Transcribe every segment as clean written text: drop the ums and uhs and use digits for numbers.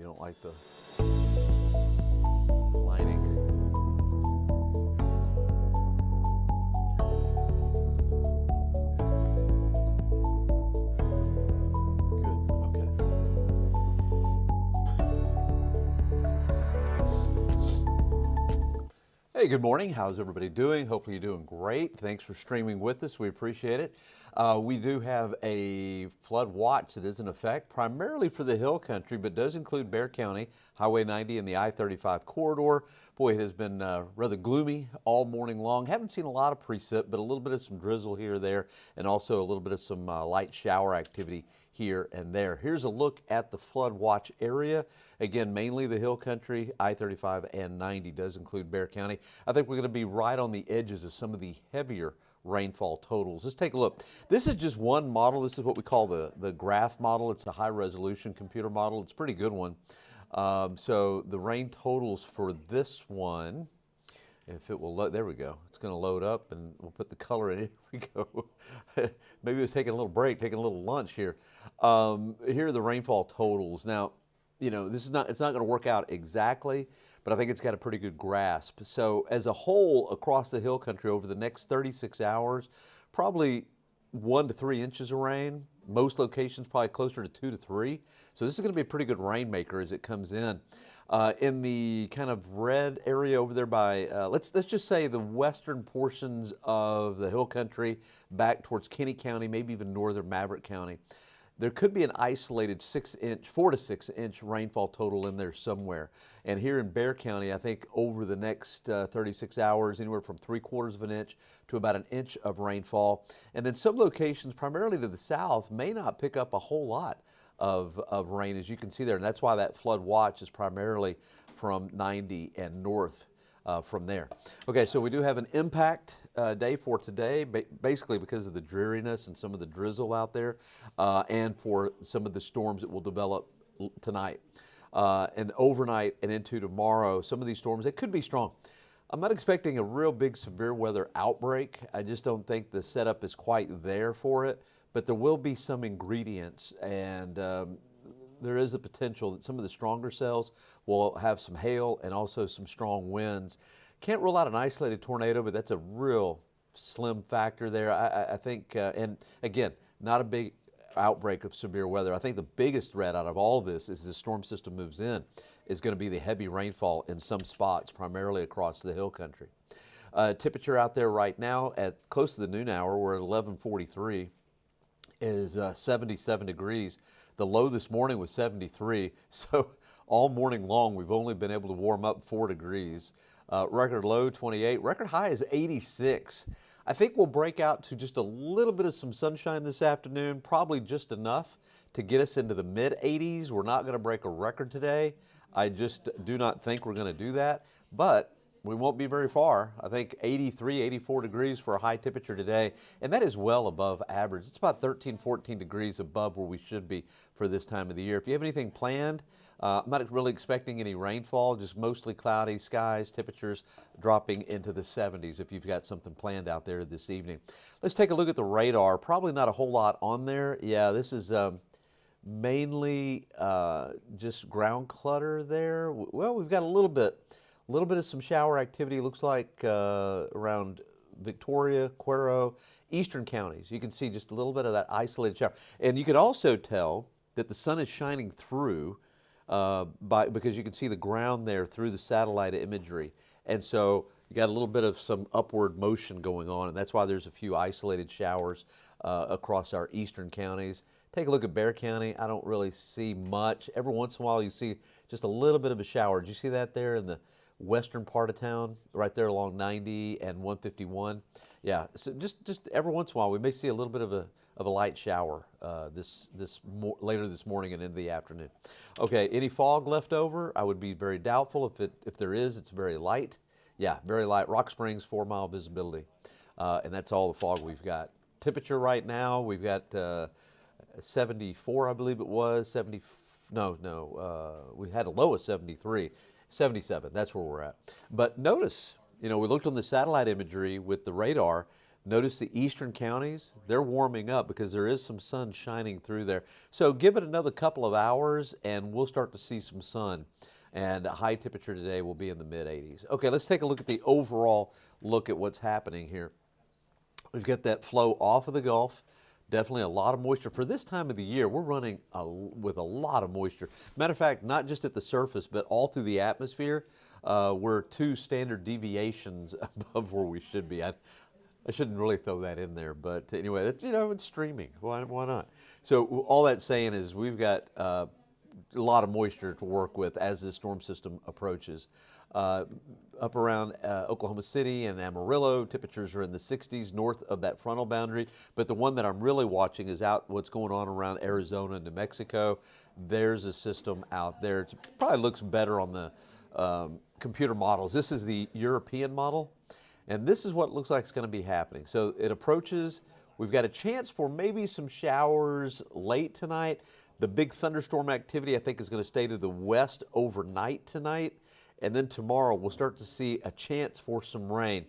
don't like the lighting. Hey, good morning. How's everybody doing? Hopefully you're doing great. Thanks for streaming with us. We appreciate it. We do have a flood watch that is in effect, primarily for the hill country, but does include Bexar County, Highway 90 and the I-35 corridor. Boy, it has been rather gloomy all morning long. Haven't seen a lot of precip, but a little bit of some drizzle here or there, and also a little bit of some light shower activity here and there. Here's a look at the flood watch area. Again, mainly the hill country, I-35 and 90 does include Bexar County. I think we're going to be right on the edges of some of the heavier rainfall totals. Let's take a look. This is just one model. This is what we call the graph model. It's a high resolution computer model. It's a pretty good one. So the rain totals for this one, if it will load, there we go. It's going to load up and we'll put the color in. Here we go. Maybe it was taking a little break, taking a little lunch here. Here are the rainfall totals. Now, you know, it's not going to work out exactly, but I think it's got a pretty good grasp. So as a whole, across the hill country over the next 36 hours, probably 1 to 3 inches of rain. Most locations probably closer to 2 to 3. So this is going to be a pretty good rainmaker as it comes in. In the kind of red area over there by, let's just say the western portions of the hill country back towards Kinney County, maybe even northern Maverick County, there could be an isolated 4 to 6 inch rainfall total in there somewhere. And here in Bexar County, I think over the next 36 hours, anywhere from 3/4 of an inch to about an inch of rainfall. And then some locations, primarily to the south, may not pick up a whole lot of rain, as you can see there. And that's why that flood watch is primarily from 90 and north. From there. Okay, so we do have an impact day for today, basically because of the dreariness and some of the drizzle out there, and for some of the storms that will develop tonight and overnight and into tomorrow. Some of these storms, they could be strong. I'm not expecting a real big severe weather outbreak. I just don't think the setup is quite there for it, but there will be some ingredients, and there is a potential that some of the stronger cells will have some hail and also some strong winds. Can't rule out an isolated tornado, but that's a real slim factor there. I think, and again, not a big outbreak of severe weather. I think the biggest threat out of all this is the storm system moves in is going to be the heavy rainfall in some spots, primarily across the hill country. Temperature out there right now at close to the noon hour, we're at 11:43, is 77 degrees. The low this morning was 73, so all morning long we've only been able to warm up 4 degrees. Record low 28, record high is 86. I think we'll break out to just a little bit of some sunshine this afternoon, probably just enough to get us into the mid-80s. We're not going to break a record today. I just do not think we're going to do that, but we won't be very far. I think 83, 84 degrees for a high temperature today, and that is well above average. It's about 13, 14 degrees above where we should be for this time of the year. If you have anything planned, I'm not really expecting any rainfall, just mostly cloudy skies, temperatures dropping into the 70s if you've got something planned out there this evening. Let's take a look at the radar. Probably not a whole lot on there. Yeah, this is mainly just ground clutter there. Well, we've got a little bit of some shower activity, looks like around Victoria, Cuero, eastern counties. You can see just a little bit of that isolated shower. And you can also tell that the sun is shining through because you can see the ground there through the satellite imagery. And so you got a little bit of some upward motion going on, and that's why there's a few isolated showers across our eastern counties. Take a look at Bexar County. I don't really see much. Every once in a while you see just a little bit of a shower. Did you see that there in the western part of town, right there along 90 and 151? Yeah, so just every once in a while we may see a little bit of a light shower later this morning and into the afternoon. Okay, any fog left over? I would be very doubtful. If there is, it's very light. Yeah, very light. Rock Springs, 4-mile visibility, and that's all the fog we've got. Temperature right now, we've got 74, I believe it was. We had a low of 73. 77, that's where we're at. But notice, you know, we looked on the satellite imagery with the radar. Notice the eastern counties, they're warming up because there is some sun shining through there. So give it another couple of hours and we'll start to see some sun. And a high temperature today will be in the mid-80s. Okay, let's take a look at the overall look at what's happening here. We've got that flow off of the Gulf. Definitely a lot of moisture. For this time of the year, we're running with a lot of moisture. Matter of fact, not just at the surface, but all through the atmosphere. We're 2 standard deviations above where we should be. I shouldn't really throw that in there, but anyway, it's streaming. Why not? So all that's saying is we've got a lot of moisture to work with as this storm system approaches. Up around Oklahoma City and Amarillo, temperatures are in the 60s north of that frontal boundary. But the one that I'm really watching is out what's going on around Arizona and New Mexico. There's a system out there. It probably looks better on the computer models. This is the European model, and this is what it looks like it's going to be happening. So it approaches. We've got a chance for maybe some showers late tonight. The big thunderstorm activity, I think, is going to stay to the west overnight tonight. And then tomorrow we'll start to see a chance for some rain.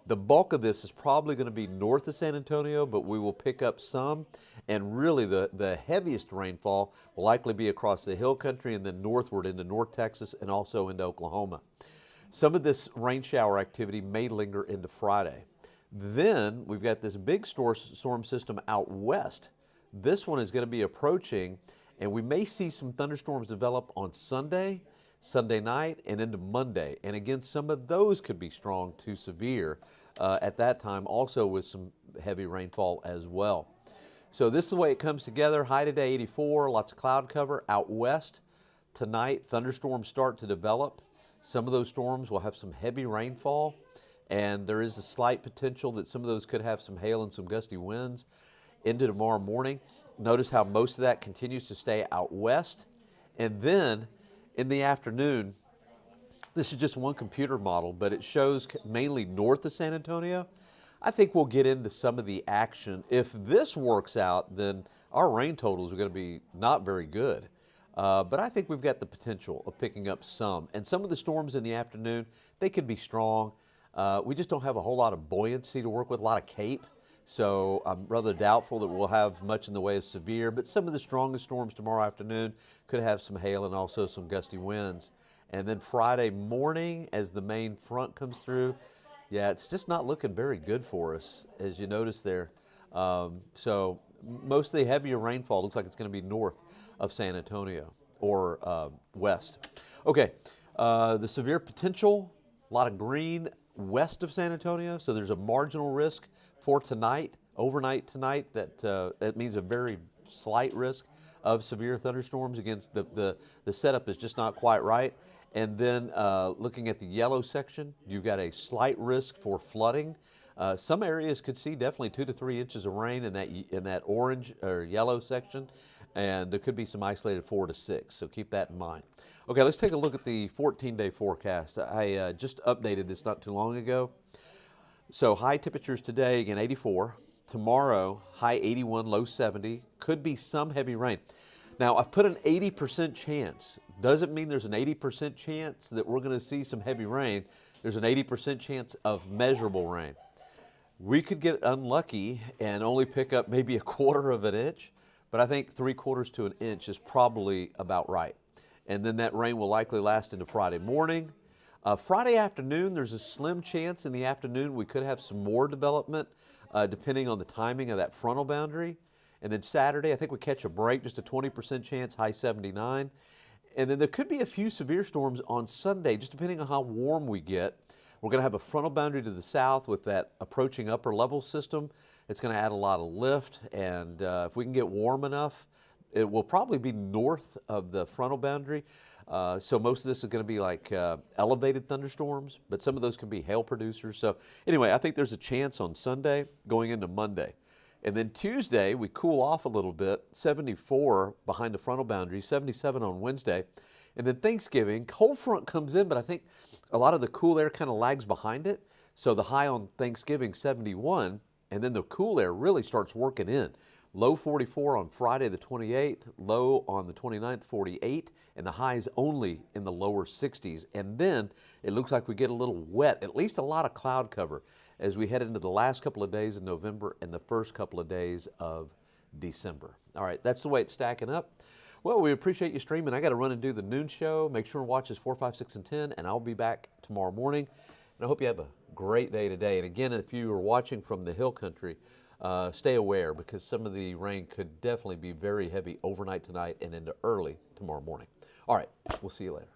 The bulk of this is probably going to be north of San Antonio, but we will pick up some. And really the heaviest rainfall will likely be across the hill country and then northward into North Texas and also into Oklahoma. Some of this rain shower activity may linger into Friday. Then we've got this big storm system out west. This one is going to be approaching, and we may see some thunderstorms develop on Sunday night, and into Monday. And again, some of those could be strong to severe at that time, also with some heavy rainfall as well. So this is the way it comes together. High today, 84, lots of cloud cover. Out west tonight, thunderstorms start to develop. Some of those storms will have some heavy rainfall, and there is a slight potential that some of those could have some hail and some gusty winds into tomorrow morning. Notice how most of that continues to stay out west. And then in the afternoon, this is just one computer model, but it shows mainly north of San Antonio. I think we'll get into some of the action. If this works out, then our rain totals are going to be not very good. But I think we've got the potential of picking up some. And some of the storms in the afternoon, they could be strong. We just don't have a whole lot of buoyancy to work with, a lot of cape. So I'm rather doubtful that we'll have much in the way of severe, but some of the strongest storms tomorrow afternoon could have some hail and also some gusty winds. And then Friday morning, as the main front comes through, yeah, it's just not looking very good for us, as you notice there. So most of the heavier rainfall looks like it's going to be north of San Antonio or west. Okay, the severe potential, a lot of green west of San Antonio, so there's a marginal risk for tonight, overnight tonight. That means a very slight risk of severe thunderstorms. Against the setup is just not quite right. And then looking at the yellow section, you've got a slight risk for flooding. Some areas could see definitely 2 to 3 inches of rain in that orange or yellow section, and there could be some isolated 4 to 6. So keep that in mind. Okay, let's take a look at the 14-day forecast. I just updated this not too long ago. So high temperatures today, again, 84. Tomorrow, high 81, low 70. Could be some heavy rain. Now, I've put an 80% chance. Doesn't mean there's an 80% chance that we're going to see some heavy rain. There's an 80% chance of measurable rain. We could get unlucky and only pick up maybe 1/4 of an inch, but I think 3/4 to an inch is probably about right. And then that rain will likely last into Friday morning. Friday afternoon, there's a slim chance in the afternoon we could have some more development depending on the timing of that frontal boundary. And then Saturday, I think we catch a break, just a 20% chance, high 79. And then there could be a few severe storms on Sunday, just depending on how warm we get. We're going to have a frontal boundary to the south with that approaching upper level system. It's going to add a lot of lift, and if we can get warm enough, it will probably be north of the frontal boundary. So most of this is going to be like elevated thunderstorms, but some of those can be hail producers. So anyway, I think there's a chance on Sunday going into Monday. And then Tuesday, we cool off a little bit, 74 behind the frontal boundary, 77 on Wednesday. And then Thanksgiving, cold front comes in, but I think a lot of the cool air kind of lags behind it. So the high on Thanksgiving, 71, and then the cool air really starts working in. Low 44 on Friday the 28th, low on the 29th, 48, and the highs only in the lower 60s. And then it looks like we get a little wet, at least a lot of cloud cover as we head into the last couple of days of November and the first couple of days of December. All right, that's the way it's stacking up. Well, we appreciate you streaming. I got to run and do the noon show. Make sure and watch us 4, 5, 6, and 10, and I'll be back tomorrow morning. And I hope you have a great day today. And again, if you are watching from the hill country, stay aware because some of the rain could definitely be very heavy overnight tonight and into early tomorrow morning. All right, we'll see you later.